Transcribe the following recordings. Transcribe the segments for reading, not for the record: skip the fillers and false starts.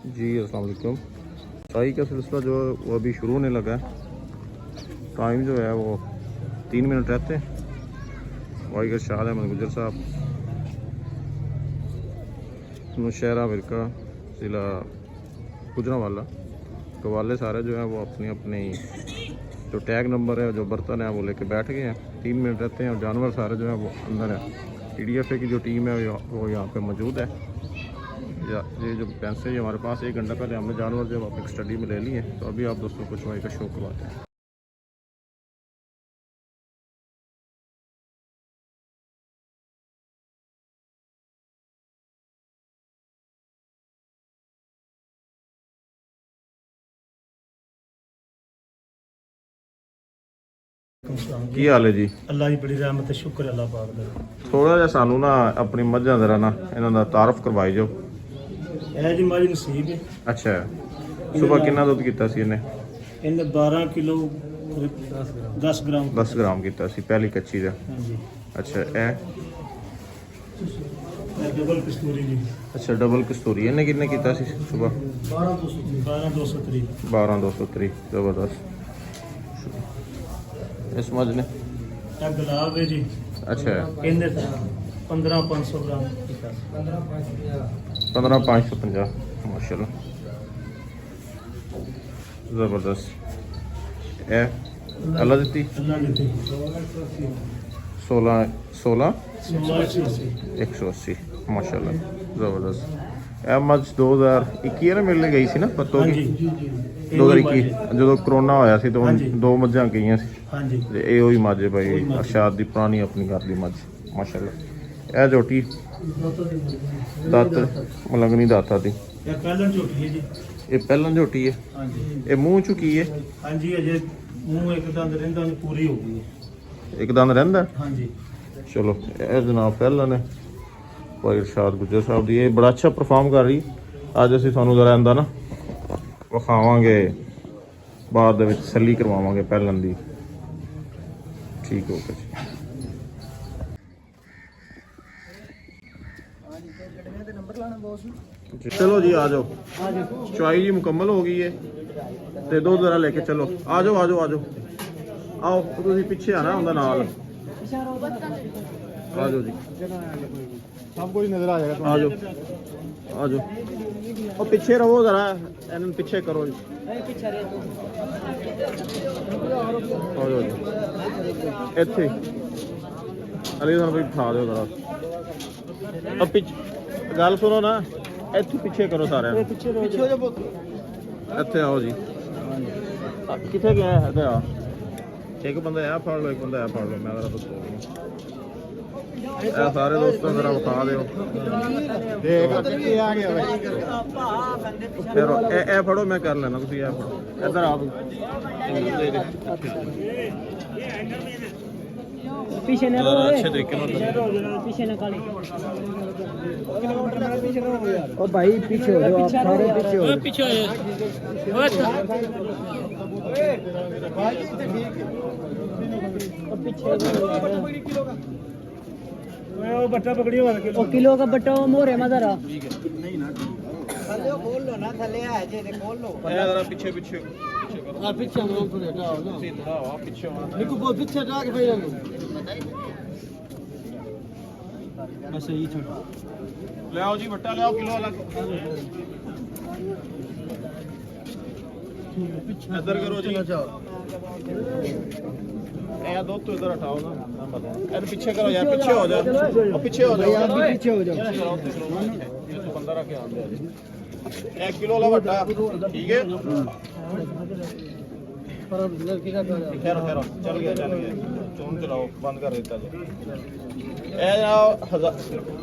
जी अस्सलाम वालेकुम। चाय का सिलसिला जो है वो अभी शुरू होने लगा है। टाइम जो है वो 3 मिनट रहते हैं। वाइगर शाह अहमद गुजर साहब, नौशहरा विरका, ज़िला गुजरांवाला, कवाले सारे जो हैं वो अपनी अपनी जो टैग नंबर है, जो बर्तन है वो लेके बैठ गए हैं। 3 मिनट रहते हैं और जानवर सारे जो है वो अंदर है। TDFA की जो टीम है वो यहाँ पे मौजूद है। ये जो पैसे हमारे पास 1 घंटा पहले हमने जानवर जब अपनी स्टडी में ले लिए, तो अभी आप दोस्तों को चुवाई का शो करवाते हैं। ਕੀ ਹਾਲ ਹੈ ਜੀ? ਅੱਲਾ ਦੀ ਬੜੀ ਰਹਿਮਤ ਤੇ ਸ਼ੁਕਰ ਅੱਲਾ ਪਾਕ ਦਾ। ਥੋੜਾ ਜਿਹਾ ਸਾਨੂੰ ਨਾ ਆਪਣੀ ਮੱਝਾਂ ਜ਼ਰਾ ਨਾ ਇਹਨਾਂ ਦਾ ਤਾਰਫ ਕਰਵਾਈ ਜੋ। ਇਹ ਜੀ ਮਾਰੀ ਨਸੀਬ ਹੈ। ਅੱਛਾ, ਸਵੇਰ ਕਿੰਨਾ ਦੁੱਧ ਕੀਤਾ ਸੀ ਇਹਨੇ? ਇਹਨੇ 12 ਕਿਲੋ 10 ਗ੍ਰਾਮ ਕੀਤਾ ਸੀ ਪਹਿਲੀ ਕੱਚੀ ਦਾ। ਹਾਂਜੀ। ਅੱਛਾ, ਇਹ ਡਬਲ ਕਸਤੂਰੀ ਜੀ। ਅੱਛਾ, ਡਬਲ ਕਸਤੂਰੀ। ਇਹਨੇ ਕਿੰਨੇ ਕੀਤਾ ਸੀ ਸਵੇਰ? 12230। 12230। ਜ਼ਬਰਦਸਤ। ਇਸ ਮੱਝ ਨੇ ਇਹ ਗੁਲਾਬ ਹੈ ਜੀ। ਅੱਛਾ, ਇਹਨੇ 15500 ਗ੍ਰਾਮ ਕੀਤਾ। 15550 ਮਾਸ਼ਾਅੱਲਾ, ਜ਼ਬਰਦਸਤ। ਇਹ ਅੱਲਾ ਦਿੱਤੀ। ਅੱਲਾ ਦਿੱਤੀ। 16 180 ਮਾਸ਼ਾਅੱਲਾ, ਜ਼ਬਰਦਸਤ। ਇਹ ਮੱਝ 2021 ਨੇ ਮਿਲਣ ਗਈ ਸੀ ਨਾ ਪੱਤੋ ਹਾਂਜੀ ਕੀ? 2021 ਜਦੋਂ ਕਰੋਨਾ ਹੋਇਆ ਸੀ ਤਾਂ ਦੋ ਮੱਝਾਂ ਗਈਆਂ ਸੀ। ਹਾਂਜੀ, ਤੇ ਇਹ ਉਹੀ ਮੱਝ ਹੈ ਭਾਈ ਅਰਸ਼ਾਦ ਦੀ ਪੁਰਾਣੀ ਆਪਣੀ ਘਰ ਦੀ ਮੱਝ ਮਾਸ਼ਾਅੱਲਾ। ਇਹ ਝੋਟੀ ਦਾਤ ਮਲੰਗਣੀ ਦਾਤਾ ਦੀ। ਇਹ ਪਹਿਲਾਂ ਝੋਟੀ ਹੈ ਜੀ। ਇਹ ਪਹਿਲਾਂ ਝੋਟੀ ਹੈ। ਹਾਂਜੀ। ਇਹ ਮੂੰਹ ਚ ਕੀ ਹੈ? ਹਾਂਜੀ, ਅਜੇ ਮੂੰਹ ਇੱਕ ਦੰਦ ਰਹਿੰਦਾ ਉਹਨੂੰ ਪੂਰੀ ਹੋ ਗਈ ਹੈ। ਇੱਕ ਦੰਦ ਰਹਿੰਦਾ। ਹਾਂਜੀ। ਚਲੋ, ਇਹ ਜਨਾਬ ਪਹਿਲਾਂ ਨੇ ਭਾਈ ਅਰਸ਼ਾਦ ਗੁੱਜਰ ਸਾਹਿਬ ਦੀ। ਇਹ ਬੜਾ ਅੱਛਾ ਪਰਫਾਰਮ ਕਰ ਰਹੀ। ਅੱਜ ਅਸੀਂ ਤੁਹਾਨੂੰ ਜ਼ਰਾ ਇਹਦਾ ਨਾ ਵਿਖਾਵਾਂਗੇ, ਬਾਅਦ ਦੇ ਵਿੱਚ ਤਸੱਲੀ ਕਰਵਾਵਾਂਗੇ ਪਹਿਲਾਂ ਦੀ। ਠੀਕ ਹੋ ਗਿਆ ਜੀ। ਚਲੋ ਜੀ, ਆ ਜਾਓ। ਚੁਆਈ ਜੀ ਮੁਕੰਮਲ ਹੋ ਗਈ ਹੈ ਤੇ ਦੋ ਜ਼ਰਾ ਲੈ ਕੇ ਚਲੋ। ਆ ਜਾਓ ਆ ਜਾਓ ਆ ਜਾਓ, ਆਓ ਤੁਸੀਂ ਪਿੱਛੇ ਆਣਾ ਹੁੰਦਾ ਨਾਲ। ਆ ਜਾਓ ਜੀ, ਸਭ ਕੁਝ ਨਜ਼ਰ ਆ ਜਾਏਗਾ। ਆ ਜਾਓ ਆ ਜਾਓ। ਉਹ ਪਿੱਛੇ ਰਹੋ ਜ਼ਰਾ, ਇਹਨਾਂ ਨੂੰ ਪਿੱਛੇ ਕਰੋ ਜੀ। ਆ ਜਾਓ ਜੀ ਇੱਥੇ। ਅਲੀ ਤੁਹਾਨੂੰ ਵੀ ਬਿਠਾ ਦਿਓ ਜ਼ਰਾ। ਉਹ ਪਿੱਛੇ ਗੱਲ ਸੁਣੋ ਨਾ, ਇੱਥੇ ਪਿੱਛੇ ਕਰੋ ਸਾਰਿਆਂ ਨੂੰ। ਪਿੱਛੇ ਹੋ ਜਾ। ਇੱਥੇ ਆਓ ਜੀ। ਕਿੱਥੇ ਗਿਆ? ਇੱਥੇ ਆ। ਇੱਕ ਬੰਦਾ ਆ ਫੜ ਲਓ, ਇੱਕ ਬੰਦਾ ਆ ਫੜ ਲਓ। ਮੈਂ ਜ਼ਰਾ ਦੱਸੋ ਇਹ ਸਾਰੇ ਦੋਸਤਾਂ ਜ਼ਰਾ ਵਿਖਾ ਦਿਓ। ਦੇਖ ਕਿੱਥੇ ਆ ਗਿਆ ਬਾਈ। ਫਿਰ ਇਹ ਫੜੋ, ਮੈਂ ਕਰ ਲੈਣਾ। ਤੁਸੀਂ ਇਹ ਫੜੋ, ਇੱਧਰ ਆ। पीछे न अच्छे तरीके पीछे न काली। ओ भाई पीछे हो जाओ, आप सारे पीछे हो जाओ। पीछे बट्टा पकड़ियो। किलो का बट्टा मोर है मदरा। खोल लो ना, थले आ जे खोल लो। जरा पीछे पीछे हां पीछे हम लोग थोड़े हटाओ ना। सीधा आओ पीछे। निको बहुत पीछे हटा के भाई हम बस ये छोड़ ले आओ जी, बट्टा ले आओ किलो वाला। इधर करो जी। ए दो तो इधर हटाओ ना। यार पीछे करो यार, पीछे हो जाओ। और पीछे हो जाओ, आप भी पीछे हो जाओ। ये तो बंदा रख के आंदे जी। 1 किलो वाला बट्टा, ठीक है। पर लड़की का खैर चल गया। चोन चलाओ, बंद कर देता जी। ਇਹ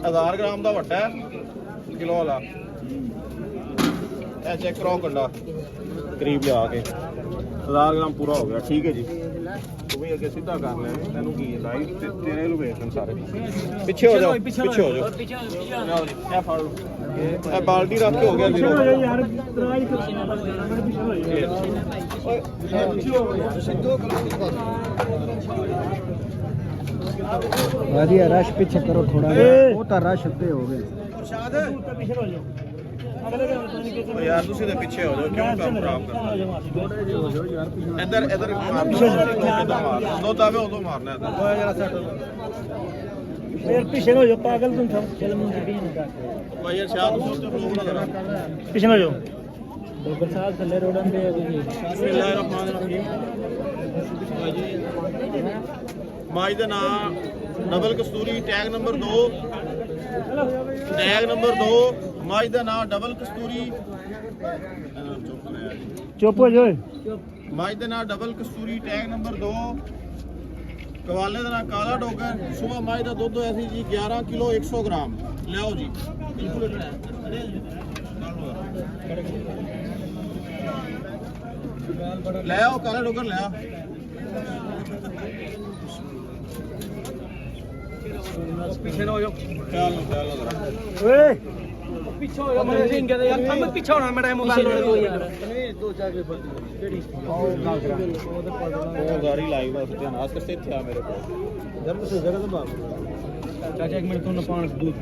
1000 ਗ੍ਰਾਮ ਦਾ ਵੱਡਾ ਕਿਲੋ ਵਾਲਾ। ਇਹ ਚੈੱਕ ਕਰੋ ਕੰਡਾ ਕਰੀਬ ਲਿਆ ਕੇ। 1000 ਗ੍ਰਾਮ ਪੂਰਾ ਹੋ ਗਿਆ, ਠੀਕ ਹੈ ਜੀ। ਤੂੰ ਵੀ ਅੱਗੇ ਸਿੱਧਾ ਕਰ ਲੈ। ਤੈਨੂੰ ਕੀ ਹੈ ਲਾਈਵ ਤੇ ਤੇਰੇ ਨੂੰ ਵੇਖਣ ਸਾਰੇ। ਪਿੱਛੇ ਹੋ ਜਾਓ, ਪਿੱਛੇ ਹੋ ਜਾਓ। ਲਓ ਜੀ, ਇਹ ਫੜ ਲਓ। ਇਹ ਬਾਲਟੀ ਰੱਖ ਕੇ ਹੋ ਗਿਆ ਜ਼ੀਰੋ। यार दराज पीछे वादिया रश पीछे करो थोड़ा। वो तो रश होते हो गए। पीछे हो जाओ। ਯਾਰ ਤੁਸੀਂ ਤਾਂ ਪਿੱਛੇ ਹੋ ਜਾਓ, ਕਿਉਂ ਕੰਮ ਖਰਾਬ ਕਰਨਾ। ਇੱਧਰ ਮਾਰ ਦੁੱਧ ਆਵੇ ਉਦੋਂ ਮਾਰਨਾ ਇੱਧਰ। फिर पीछे हो जाओ पागल तुम सब चल मुझे भी नहीं कर ਭਾਈ ਯਾਰ ਸ਼ਾਹ ਨੂੰ ਸੋਚ ਲੋਕ ਨਾ ਕਰਾ। पीछे हो जाओ डॉक्टर साहब थल्ले रोडन पे ਬਿਸਮਿਲ੍ਲਾਹਿਰਰਹਿਮਾਨਿਰਰਹੀਮ। ਮਾਈ ਦਾ ਨਾਮ double Kasturi, tag number 2, tag number 2 ਮਾਈ ਦਾ ਨਾਮ ਡਬਲ ਕਸਤੂਰੀ। चुप हो जाओ ਮਾਈ ਦਾ ਨਾਮ ਡਬਲ ਕਸਤੂਰੀ, ਟੈਗ ਨੰਬਰ 2, ਕਵਾਲੇ ਦਾ ਨਾਮ ਕਾਲਾ ਡੋਗਰ। ਸਵੇਰ ਮਾਈ ਦਾ ਦੁੱਧ ਹੋਇਆ ਸੀ ਜੀ 11 ਕਿਲੋ 100 ਗ੍ਰਾਮ। ਲਿਆਓ ਜੀ ਲੈ ਆਓ ਕਾਲਾ ਡੋਗਰ ਲੈ ਆ। पीछे हो जाओ ਚੱਲ ਜਰਾ ओए पीछे हो जाओ मैं सिंह के यार हम पीछे होना मेरा मोबाइल वाले यार दो चार केड़ी ਉਹ ਗਾੜੀ ਲਾਈਵ ਆ ਉਸ ਤੇ ਨਾਸ ਕਰਤੇ ਇੱਥੇ ਆ ਮੇਰੇ ਕੋਲ। जब से जगह तो बाप चाचा एक मिनट तो न पान दूध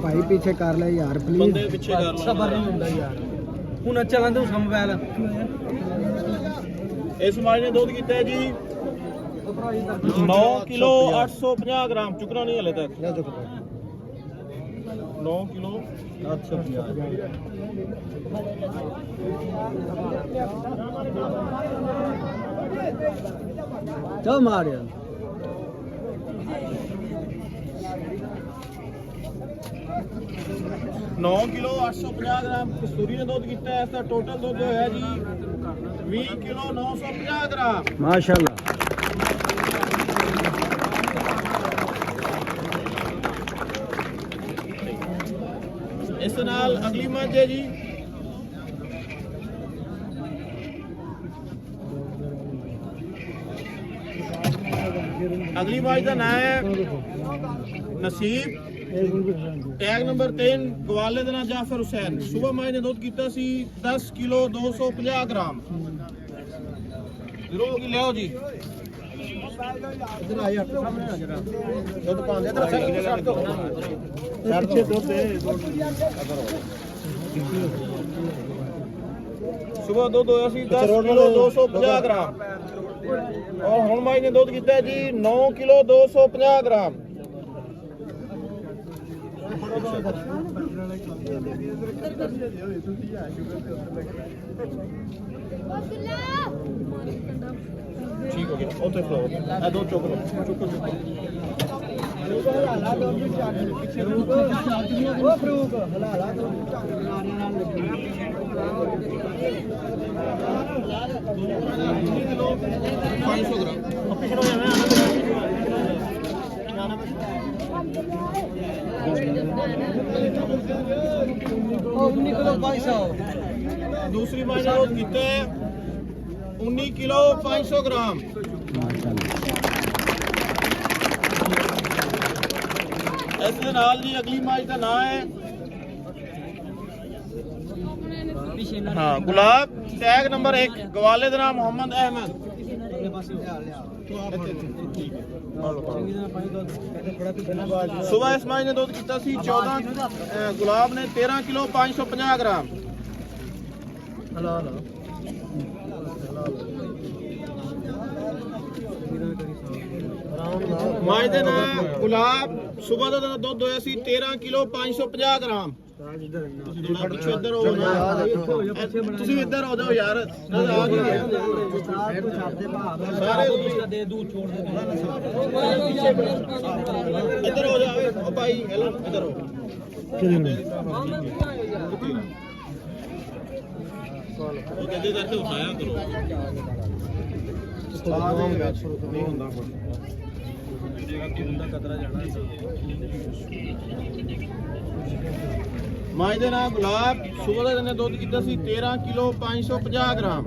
भाई पीछे कर ले यार प्लीज। ਬੰਦੇ ਪਿੱਛੇ ਕਰ ਲਓ। सबर नहीं ਹੁੰਦਾ यार ਹੁਣ ਚੱਲਾਂ ਤੂੰ ਸੰਭਾਲ ਇਸ ਮਾਈ ਨੇ ਦੁੱਧ ਕੀਤਾ ਹੈ ਜੀ 9 ਕਿਲੋ 850 ਗ੍ਰਾਮ। ਚੁੱਕਣਾ ਨਹੀਂ ਹਲੇ ਤੱਕ। 9 ਕਿਲੋ 850। चल मार यार 9 ਕਿਲੋ 850 ਗ੍ਰਾਮ ਕਸਤੂਰੀ ਨੇ ਦੁੱਧ ਕੀਤਾ ਹੈ। ਇਸ ਦਾ ਟੋਟਲ ਦੁੱਧ ਹੋਇਆ ਜੀ 20 ਕਿਲੋ 950 ਗ੍ਰਾਮ। माशाल्लाह। ਇਸ ਦੇ ਨਾਲ ਅਗਲੀ ਮੱਝ ਹੈ ਜੀ ਅਗਲੀ ਮੱਝ ਦਾ ਨਾਮ ਹੈ ਨਸੀਬ, ਟੈਗ ਨੰਬਰ 3, ਗਵਾਲੇ ਦਾ ਨਾਮ ਜਾਫਰ ਹੁਸੈਨ। ਸਵੇਰ ਮਾਈ ਨੇ ਦੁੱਧ ਕੀਤਾ ਸੀ 10 ਕਿਲੋ 250 ਗ੍ਰਾਮ। ਜ਼ਰੂਰ ਕੀ ਲਿਆਓ ਜੀ इधर आ यार सामने आ जरा ਦੁੱਧ ਪਾਉਂਦੇ ਤਾਂ ਛੱਡ ਦੋ। पीछे दो दे ਸਵੇਰ ਦੁੱਧ ਹੋਇਆ ਸੀ 10 ਕਿਲੋ 250 ਗ੍ਰਾਮ। ਔਰ ਹੁਣ ਮਾਈ ਨੇ ਦੁੱਧ ਕੀਤਾ ਜੀ 9 ਕਿਲੋ 250 ਗ੍ਰਾਮ। ਠੀਕ ਹੋ ਗਿਆ ਉੱਥੇ ਫਲੋ ਇਹ ਦੋ ਚੁੱਕ ਲਓ ਚੁੱਕੋ ओ फरूक हलाला तो दूसरी माई ने दुध किया है 19 किलो 500 ग्राम। इस दे नाल जी अगली माई का नाम है हाँ गुलाब, टैग नंबर 1, गवाले का नाम मोहम्मद अहमद। सुबह इस माई ने दुध किया 14, गुलाब ने 13 किलो 550 ग्राम। माई दे नाम गुलाब, सुबह का दुध होया सी 13 किलो 550 ग्राम। पिछे इधर हो ना, तुसी इधर हो जाओ यार। सारे दे दूध छोड़ दे इधर हो जाओ ओ भाई, हेलो इधर हो। वो कहते करके उठाया करो। नहीं होता कुछ। माई दे नाम गुलाब, सुबह का दुध किया 13 किलो 550 ग्राम।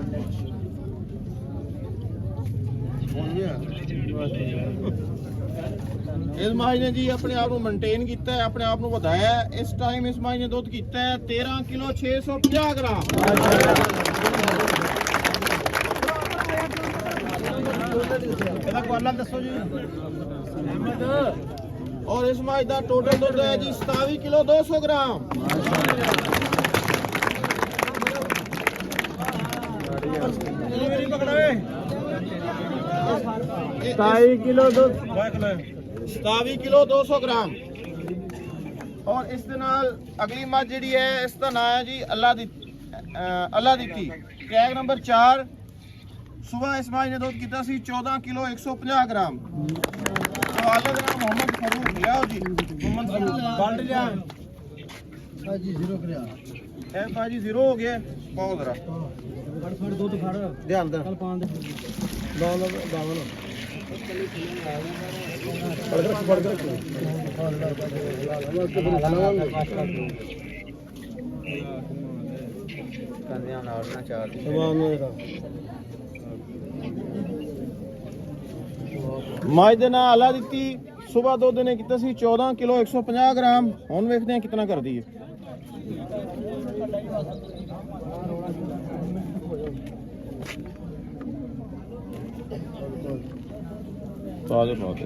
इस माई ने जी अपने आप को मेनटेन किया है, अपने आप को बढ़ाया है। इस टाइम इस माई ने दुध किया है 13 किलो 650 ग्राम। ਇਹਦਾ ਕੁਆਲਾ ਦੱਸੋ ਜੀ और इस माज का टोटल दुध है जी 27 किलो 200 ग्राम। 27 किलो दूध 27 किलो 200 ग्राम। और इस दे नाल अगली मੱਝ ਜਿਹੜੀ है इसका नाम है जी अल्लाह दी टैग नंबर 4। सुबह इस मੱਝ ने दुध किया 14 किलो 150 ग्राम। हवाले का नाम मोहम्मद फरूक लियाओ जी। मोहम्मद फरूक बाल्ट लिया जी जीरो करिया है भाजी जीरो हो गया बहुत जरा फड़ दूध फड़ ध्यान दे कल पान दे दाल दाल फड़ कर कन्या नारना चार मੱਝ ਦੇ ਨਾਲ ਅਲਾ ਦਿੱਤੀ। ਸਵੇਰ ਦੁੱਧ ਨੇ ਕੀਤਾ ਸੀ 14 ਕਿਲੋ 150 ਗ੍ਰਾਮ। ਹੁਣ ਵੇਖਦੇ ਹਾਂ ਕਿੰਨਾ ਕਰਦੀ ਹੈ। ਤਾਜ਼ੇ ਬਹੁਤ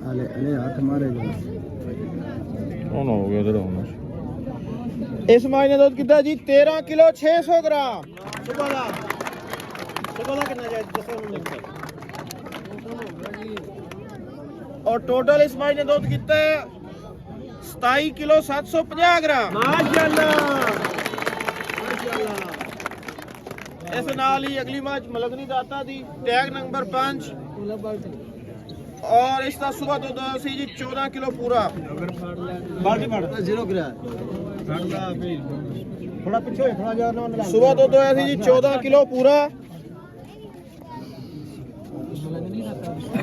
अले अले हाथ मारे जो ਹੁਣ ਹੋ ਗਿਆ ਜਿਹੜਾ ਹੋਣਾ। ਇਸ ਮੱਝ ਨੇ ਦੁੱਧ ਕੀਤਾ ਜੀ 13 ਕਿਲੋ 600 ਗ੍ਰਾਮ। ਸੁਬਾ ਦਾ ਕਿੰਨਾ ਜਾਇਜ਼ ਦੱਸੋ ਮੈਨੂੰ। और टोटल इस मੱਝ ने दुध किया 27 किलो 750 ग्राम। ਮਾਸ਼ਾਅੱਲਾ इस नाल ही अगली मੱਝ ਮਲਗਨੀ ਦਾਤਾ ਦੀ टैग नंबर 5। और इसका सुबह दुध सी जी 14 किलो पूरा। ਬਾਲਟੀ ਫੜ जीरो करिया ਥੋੜਾ ਪਿੱਛੇ ਹੋਏ ਥੋੜਾ ਜਿਹਾ ਨਾ सुबह दुध होया सी जी 14 किलो पूरा।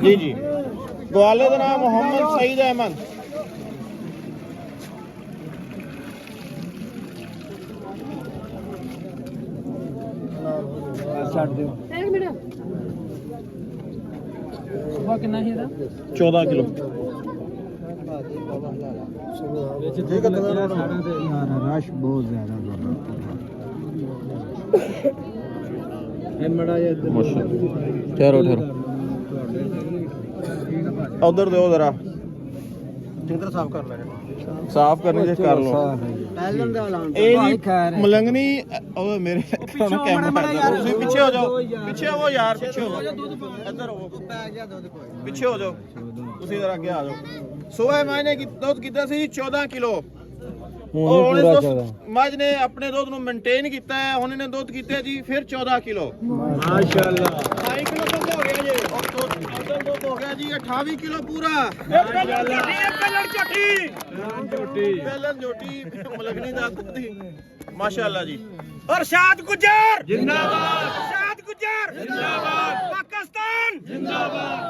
जी जी ग्वाले का नाम मोहम्मद सईद अहमद। छाड़ दो सुबह कितना ही था 14 किलो। ठीक है यार रश बहुत ज्यादा है मड़ा ये ठहरो ठहरो उधर दो जरा ਚੰਦਰ ਸਾਫ ਕਰ ਲੈ साफ करने से कर लो। पहले दे वाला ਇਹ ਜੀ ਮਲੰਗਣੀ ਉਹ ਮੇਰੇ ਕੈਮਰਾ ਤੁਸੀਂ ਪਿੱਛੇ ਹੋ ਜਾਓ। ਪਿੱਛੇ ਹੋ ਯਾਰ ਪਿੱਛੇ ਹੋ ਜਾਓ। ਇੱਧਰ ਹੋ ਪਿੱਛੇ ਹੋ ਜਾਓ। ਤੁਸੀਂ ਜਰਾ ਅੱਗੇ ਆ ਜਾਓ। ਸਵੇਰ ਮਹੀਨੇ ਕੀ ਦੁੱਧ ਕੀਤਾ ਸੀ 14 ਕਿਲੋ। ਹੁਣ ਇਸ ਮੱਝ ਨੇ ਆਪਣੇ ਦੁੱਧ ਨੂੰ ਮੇਨਟੇਨ ਕੀਤਾ ਹੈ। ਹੁਣ ਇਹਨੇ ਦੁੱਧ ਕੀਤਾ ਜੀ ਫਿਰ 14 ਕਿਲੋ। ਮਾਸ਼ਾਅੱਲਾ 2 ਕਿਲੋ ਦੁੱਧ ਹੋ ਗਿਆ ਜੀ। ਔਰ ਟੋਟਲ ਦੁੱਧ ਹੋ ਗਿਆ ਜੀ 28 ਕਿਲੋ ਪੂਰਾ। ਮਾਸ਼ਾਅੱਲਾ ਪਹਿਲਾਂ ਝੋਟੀ ਮਲੰਗਣੀ ਦਾ ਦੀ ਮਾਸ਼ਾਅੱਲਾ ਜੀ। ਅਰਸ਼ਾਦ ਗੁੱਜਰ ਜਿੰਦਾਬਾਦ ਅਰਸ਼ਾਦ ਗੁੱਜਰ ਜਿੰਦਾਬਾਦ ਪਾਕਿਸਤਾਨ ਜਿੰਦਾਬਾਦ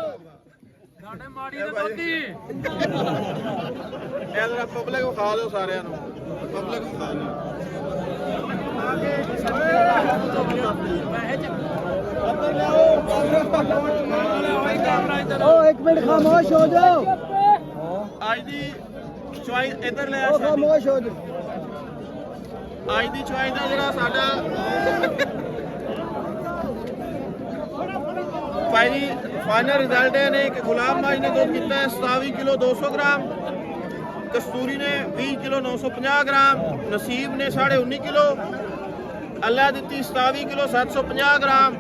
ਸਾਡੇ ਮਾੜੀ ਦੇ ਦੋਤੀ ਇਹ ਜਰਾ ਪਬਲਿਕ ਨੂੰ ਖਾ ਦਿਓ ਸਾਰਿਆਂ ਨੂੰ। ਪਬਲਿਕ ਨੂੰ ਖਾ ਦਿਓ। ओ एक मिनट खामोश हो जाओ ਅੱਜ ਦੀ ਚੁਆਇਸ ਇੱਧਰ ਲੈ ਆ। खामोश हो जाओ ਅੱਜ ਦੀ ਚੁਆਇਸ ਦਾ ਜਿਹੜਾ ਸਾਡਾ फाइनल रिजल्ट है ने कि गुलाम माज ने दुध किया है 27 किलो 200 ग्राम। कस्तूरी ने 20 किलो 950 ग्राम। नसीब ने 19.5 किलो। अल्लाह दी 27 किलो 750 ग्राम।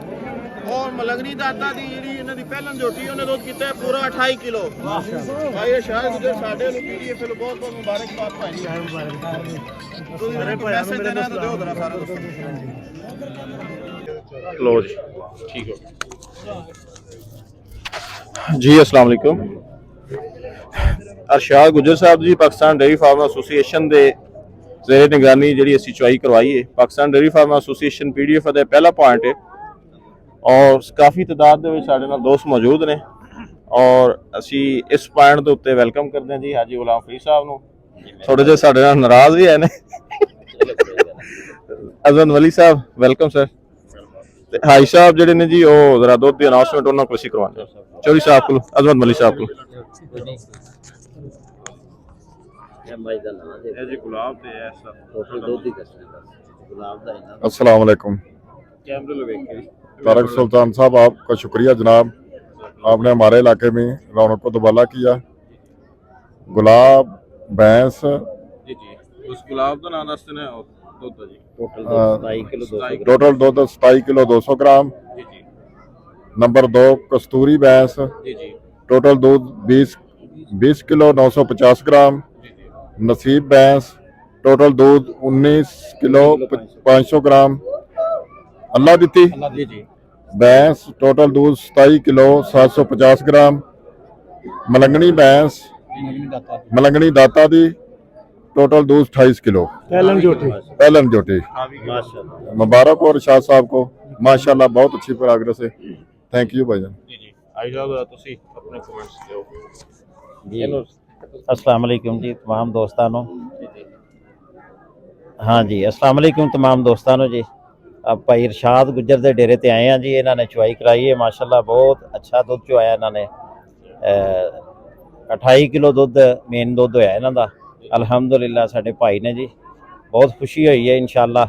और मलंगनी दाता दी जी इन्हां दी पहलन झोटी उन्हें दुध किया है पूरा 28 किलो। भाई शायद उधर साडे नु पीडीएफ लो बहुत बहुत मुबारकबाद भाई। ਤੁਸੀਂ ਪੈਸੇ ਦੇਣਾ ਤਾਂ ਦਿਓ ਜਰਾ ਸਾਰਾ लो जी ठीक हो जी। अस्सलाम वालेकुम। अरशाद गुजर साहब ji Pakistan dairy farm association दे ज़ेरे निगरानी जी असी चुआई करवाई है। Pakistan dairy farm association PDF का पहला पॉइंट है और काफ़ी तादाद के साढ़े नाल दोस्त मौजूद ने और असी इस पॉइंट के उत्ते वेलकम करते हैं जी हाजी गुलाम फरीद साहब को। थोड़े जे साढ़े नाल नाराज भी है अजमत वली साहब वेलकम सर। हाई साहब जेडे ने जी वो जरा दुध की अनाउंसमेंट उन्होंने को करवाने चौधरी साहब को अजमत मलिक साहब को। अस्सलाम वालेकुम। तारक सुल्तान साहब, आपका शुक्रिया जनाब, आपने हमारे इलाके में रौनक को दोबाला किया। गुलाब भैंस जी जी उस गुलाब का नाम दस देना दुध जी टोटल दुध 27 किलो 200 ग्राम। जी जी नंबर 2 कस्तूरी भैंस, जी जी टोटल दूध 20 किलो 950 ग्राम। जी जी नसीब भैंस, टोटल दूध 19 किलो 500 ग्राम। अल्लाह दीती जी जी भैंस, टोटल दूध 27 किलो 750 ग्राम। मलंगनी भैंस, मलंगनी दाता दी, टोटल दूध 28 किलो। पहलन जोटी मुबारक हो इरशाद साहब को, माशाल्लाह बहुत अच्छी प्रोग्रेस है। थैंक यू भाईजान। जी जी आई साहब ਤੁਸੀਂ ਆਪਣੇ ਕਮੈਂਟਸ ਦਿਓ जी अस्सलाम वालेकुम जी तमाम दोस्तानों। हाँ जी अस्सलाम वालेकुम तमाम दोस्तानों जी। अब भाई इरशाद गुज्जर के डेरे ते आए हैं जी। इन्होंने चुवाई कराई है माशाल्लाह, बहुत अच्छा दुध चुवाया इन्होंने। 28 किलो दुध मेन दुध होया इन्हों का अल्हम्दुलिल्लाह। साडे भाई ने जी बहुत खुशी हुई है। इंशाल्लाह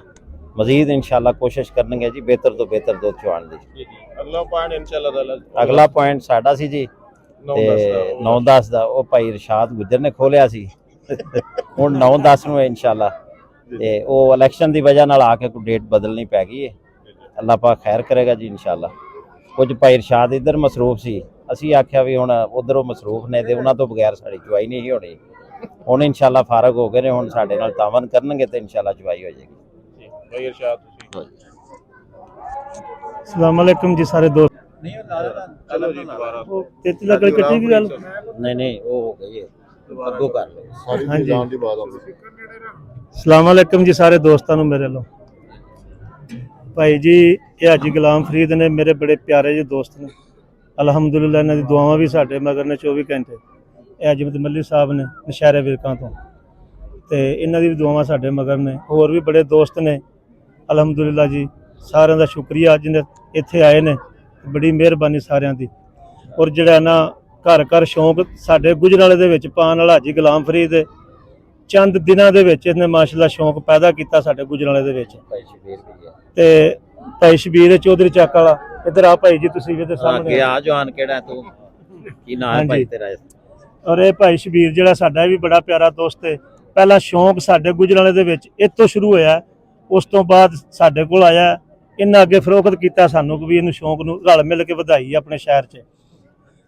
मजीद इंशाल्लाह कोशिश करनगे जी बेहतर तो बेहतर दुध चुवाण दी। अगला पॉइंट इंशाल्लाह अगला पॉइंट साडा सी जी 9-10 ਦਾ ਉਹ ਭਾਈ ਇਰਸ਼ਾਦ ਗੁੱਜਰ ਨੇ ਖੋਲਿਆ ਸੀ। ਹੁਣ 9-10 ਨੂੰ ਇਨਸ਼ਾਅੱਲਾ ਤੇ ਉਹ ਇਲੈਕਸ਼ਨ ਦੀ ਵਜ੍ਹਾ ਨਾਲ ਆ ਕੇ ਕੋਈ ਡੇਟ ਬਦਲਣੀ ਪੈ ਗਈ ਹੈ। ਅੱਲਾਹ ਪਾਕ ਖੈਰ ਕਰੇਗਾ ਜੀ ਇਨਸ਼ਾਅੱਲਾ। ਕੁਝ ਭਾਈ ਇਰਸ਼ਾਦ ਇੱਧਰ ਮਸਰੂਫ ਸੀ, ਅਸੀਂ ਆਖਿਆ ਵੀ ਹੁਣ ਉਧਰ ਉਹ ਮਸਰੂਫ ਨੇ ਤੇ ਉਹਨਾਂ ਤੋਂ ਬਗੈਰ ਸਾਡੀ ਚੁਆਈ ਨਹੀਂ ਹੋਣੀ। ਹੁਣ ਇਨਸ਼ਾਅੱਲਾ ਫਾਰਗ ਹੋ ਗਏ ਨੇ, ਹੁਣ ਸਾਡੇ ਨਾਲ ਤਾਵਨ ਕਰਨਗੇ ਤੇ ਇਨਸ਼ਾਅੱਲਾ ਚੁਆਈ ਹੋ ਜਾਏਗੀ। ਭਾਈ ਇਰਸ਼ਾਦ ਤੁਸੀਂ अस्सलाम वालेकुम जी सारे दोस्त। ਚਲੋ ਜੀ ਦੁਬਾਰਾ 33 ਲੱਖ ਵਾਲੀ ਕੱਟੀ ਦੀ ਗੱਲ ਨਹੀਂ ਨਹੀਂ ਉਹ ਹੋ ਗਈ ਹੈ, ਅੱਗੋਂ ਕਰ ਲਓ। ਸਾਰੀ ਹਾਂਜੀ। ਜਾਨ ਦੀ ਬਾਤ ਆਉਂਦੀ। अस्सलाम वालेकुम जी सारे दोस्तों ਨੂੰ ਮੇਰੇ ਵੱਲੋਂ। ਭਾਈ ਜੀ ਇਹ ਹਾਜੀ ਗੁਲਾਮ ਫਰੀਦ ਨੇ ਮੇਰੇ ਬੜੇ ਪਿਆਰੇ ਜਿਹੇ ਦੋਸਤ ਨੇ। ਅਲਹਮਦੁਲਿਲਾ ਇਹਨਾਂ ਦੀ ਦੁਆਵਾਂ ਵੀ ਸਾਡੇ ਮਗਰ ਨੇ 24 ਘੰਟੇ। ਇਹ ਅਜਮਤ ਮੱਲੀ ਸਾਹਿਬ ਨੇ ਨਸ਼ਹਿਰੇ ਵਿਰਕਾਂ ਤੋਂ, ਤੇ ਇਹਨਾਂ ਦੀ ਵੀ ਦੁਆਵਾਂ ਸਾਡੇ ਮਗਰ ਨੇ। ਹੋਰ ਵੀ ਬੜੇ ਦੋਸਤ ਨੇ ਅਲਹਮਦੁਲਿਲਾ ਜੀ। ਸਾਰਿਆਂ ਦਾ ਸ਼ੁਕਰੀਆ ਜਿਹਨੇ ਇੱਥੇ ਆਏ ਨੇ, ਬੜੀ ਮਿਹਰਬਾਨੀ ਸਾਰਿਆਂ ਦੀ। ਔਰ ਜਿਹੜਾ ਨਾ ਘਰ ਘਰ ਸ਼ੌਂਕ ਸਾਡੇ ਗੁਜਰਾਲੇ ਦੇ ਵਿੱਚ ਪਾਉਣ ਵਾਲਾ ਹਾਜੀ ਗੁਲਾਮ ਫਰੀਦ ਚੰਦ ਦਿਨਾਂ ਦੇ ਵਿੱਚ ਇਹਨੇ ਮਾਸ਼ਾਅੱਲਾ ਸ਼ੌਂਕ ਪੈਦਾ ਕੀਤਾ ਸਾਡੇ ਗੁਜਰਾਲੇ ਦੇ ਵਿੱਚ। ਭਾਈ ਸ਼ਬੀਰ ਵੀ ਹੈ ਤੇ ਭਾਈ ਸ਼ਬੀਰ ਚੌਧਰੀ ਚੱਕ ਵਾਲਾ ਇੱਧਰ ਆ ਭਾਈ ਜੀ, ਤੁਸੀਂ ਵੀ ਇਹਦੇ ਸਾਹਮਣੇ ਅੱਗੇ ਆ ਜਵਾਨ ਕਿਹੜਾ ਤੂੰ ਕੀ ਨਾਮ ਹੈ ਭਾਈ ਤੇਰਾ? ਔਰ ਇਹ ਭਾਈ ਸ਼ਬੀਰ ਜਿਹੜਾ ਸਾਡਾ ਵੀ ਬੜਾ ਪਿਆਰਾ ਦੋਸਤ ਹੈ। ਪਹਿਲਾ ਸ਼ੌਂਕ ਸਾਡੇ ਗੁਜਰਾਲੇ ਦੇ ਵਿੱਚ ਇੱਥੋਂ ਸ਼ੁਰੂ ਹੋਇਆ, ਉਸ ਤੋਂ ਬਾਅਦ ਸਾਡੇ ਕੋਲ ਆਇਆ। ਇਹਨਾਂ ਅੱਗੇ ਫਰੋਖਤ ਕੀਤਾ ਸਾਨੂੰ ਵੀ ਇਹਨੂੰ ਸ਼ੌਂਕ ਨੂੰ ਰਲ ਮਿਲ ਕੇ ਵਧਾਈ ਆਪਣੇ ਸ਼ਹਿਰ 'ਚ।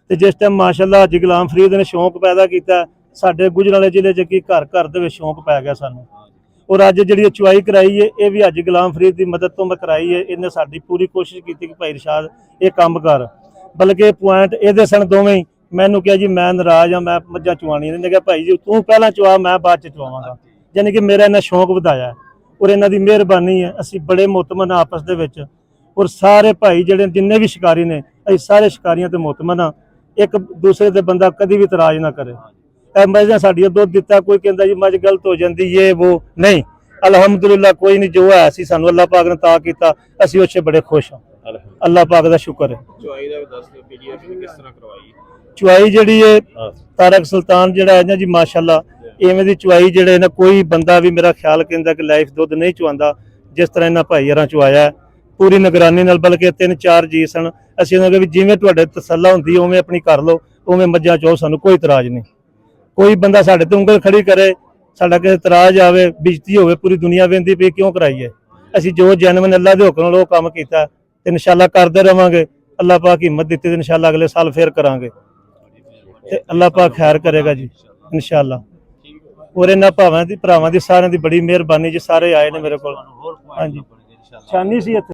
ਤੇ ਜਿਸ ਟਾਈਮ ਮਾਸ਼ਾਅੱਲਾ ਹਾਜੀ ਗੁਲਾਮ ਫਰੀਦ ਨੇ ਸ਼ੌਂਕ ਪੈਦਾ ਕੀਤਾ, ਸਾਡੇ ਗੁਜਰਾਲੇ ਜ਼ਿਲ੍ਹੇ 'ਚ ਕੀ ਘਰ ਘਰ ਦੇ ਵਿੱਚ ਸ਼ੌਂਕ ਪੈ ਗਿਆ ਸਾਨੂੰ। ਔਰ ਅੱਜ ਜਿਹੜੀ ਚੁਆਈ ਕਰਾਈ ਹੈ ਇਹ ਵੀ ਹਾਜੀ ਗੁਲਾਮ ਫਰੀਦ ਦੀ ਮਦਦ ਤੋਂ ਮੈਂ ਕਰਾਈ ਹੈ। ਇਹਨੇ ਸਾਡੀ ਪੂਰੀ ਕੋਸ਼ਿਸ਼ ਕੀਤੀ ਕਿ ਭਾਈ ਇਰਸ਼ਾਦ ਇਹ ਕੰਮ ਕਰ, ਬਲਕਿ ਪੁਆਇੰਟ ਇਹਦੇ ਸਨ ਦੋਵੇਂ ਹੀ। ਮੈਨੂੰ ਕਿਹਾ ਜੀ ਮੈਂ ਨਾਰਾਜ਼ ਆ, ਮੈਂ ਮੱਝਾਂ ਚੁਆਉਣੀਆਂ। ਇਹਨੇ ਕਿਹਾ ਭਾਈ ਜੀ ਤੂੰ ਪਹਿਲਾਂ ਚੁਆ, ਮੈਂ ਬਾਅਦ 'ਚ ਚੁਆਵਾਂਗਾ। ਯਾਨੀ ਕਿ ਮੇਰਾ ਇਹਨਾਂ ਸ਼ੌਂਕ ਵਧਾਇਆ ਔਰ ਇਹਨਾਂ ਦੀ ਮਿਹਰਬਾਨੀ ਹੈ। ਅਸੀਂ ਬੜੇ ਮੁਤਮਨ ਆਪਸ ਦੇ ਵਿੱਚ। ਔਰ ਸਾਰੇ ਭਾਈ ਜਿਹੜੇ ਜਿੰਨੇ ਵੀ ਸ਼ਿਕਾਰੀ ਨੇ, ਅਸੀਂ ਸਾਰੇ ਸ਼ਿਕਾਰੀਆਂ ਤੇ ਮੁਤਮਨ ਆ। ਇੱਕ ਦੂਸਰੇ ਤੇ ਬੰਦਾ ਕਦੀ ਵੀ ਇਤਰਾਜ਼ ਨਾ ਕਰੇ। ਇਹ ਮੱਝਾਂ ਸਾਡੀਆਂ ਦੁੱਧ ਦਿੱਤਾ, ਕੋਈ ਕਹਿੰਦਾ ਜੀ ਮੱਝ ਗਲਤ ਹੋ ਜਾਂਦੀ ਇਹ ਉਹ ਨਹੀਂ। ਅਲਹਮਦੁਲਿਲਾ ਕੋਈ ਨਹੀਂ, ਜੋ ਹੈ ਸੀ ਸਾਨੂੰ ਅੱਲਾਹ ਪਾਕ ਨੇ ਤਾ ਕੀਤਾ, ਅਸੀਂ ਉਸ 'ਚ ਬੜੇ ਖੁਸ਼ ਹਾਂ। ਅੱਲਾਹ ਪਾਕ ਦਾ ਸ਼ੁਕਰ ਹੈ। ਚੁਆਈ ਦਾ ਵੀ ਦੱਸ ਦਿਓ ਪੀਡੀਐਫ ਕਿਸ ਤਰ੍ਹਾਂ ਕਰਵਾਈ? ਚੁਆਈ ਜਿਹੜੀ ਹੈ ਤਾਰਕ ਸੁਲਤਾਨ ਜਿਹੜਾ ਹੈ ਨਾ ਜੀ ਮਾਸ਼ਾਅੱਲਾ, ਇਵੇਂ ਦੀ ਚੁਆਈ ਜਿਹੜੇ ਨਾ ਕੋਈ ਬੰਦਾ ਵੀ ਮੇਰਾ ਖਿਆਲ ਕਹਿੰਦਾ ਕਿ ਲਾਈਫ ਦੁੱਧ ਨਹੀਂ ਚੁਆਉਂਦਾ ਜਿਸ ਤਰ੍ਹਾਂ ਇਹਨਾਂ ਭਾਈ ਯਾਰਾਂ ਚੁਆਇਆ ਪੂਰੀ ਨਿਗਰਾਨੀ ਨਾਲ। ਬਲਕਿ 3-4 ਜੀ ਸਨ। ਅਸੀਂ ਉਹਨਾਂ ਵੀ ਜਿਵੇਂ ਤੁਹਾਡੇ ਤਸੱਲਾ ਹੁੰਦੀ ਉਵੇਂ ਆਪਣੀ ਕਰ ਲਓ, ਉਵੇਂ ਮੱਝਾਂ ਚੋ, ਸਾਨੂੰ ਕੋਈ ਇਤਰਾਜ਼ ਨਹੀਂ। ਕੋਈ ਬੰਦਾ ਸਾਡੇ ਤੇ ਉਂਗਲ ਖੜੀ ਕਰੇ, ਸਾਡਾ ਕਿਸੇ ਇਤਰਾਜ਼ ਆਵੇ, ਬੇਇੱਜ਼ਤੀ ਹੋਵੇ, ਪੂਰੀ ਦੁਨੀਆ ਵੇਂਦੀ ਪਈ ਕਿਉਂ ਕਰਾਈਏ। ਅਸੀਂ ਜੋ ਜੈਨੂਇਨ ਅੱਲਾਹ ਦੇ ਹੁਕਮ ਨਾਲ ਉਹ ਕੰਮ ਕੀਤਾ ਤੇ ਇਨਸ਼ਾਅੱਲਾ ਕਰਦੇ ਰਵਾਂਗੇ। ਅੱਲਾਹ ਪਾਕ ਹਿੰਮਤ ਦਿੱਤੀ ਤੇ ਇਨਸ਼ਾਅੱਲਾ ਅਗਲੇ ਸਾਲ ਫੇਰ ਕਰਾਂਗੇ ਤੇ ਅੱਲਾਹ ਪਾਕ ਖੈਰ ਕਰੇਗਾ ਜੀ ਇਨਸ਼ਾਅੱਲਾ। ਔਰ ਇਹਨਾਂ ਭਰਾਵਾਂ ਦੀ ਸਾਰਿਆਂ ਦੀ ਬੜੀ ਮਿਹਰਬਾਨੀ ਜੀ। ਸਾਰੇ ਆਏ ਨੇ ਮੇਰੇ ਕੋਲ। ਹਾਂਜੀ ਛਾਨੀ ਸੀ ਇੱਥੇ।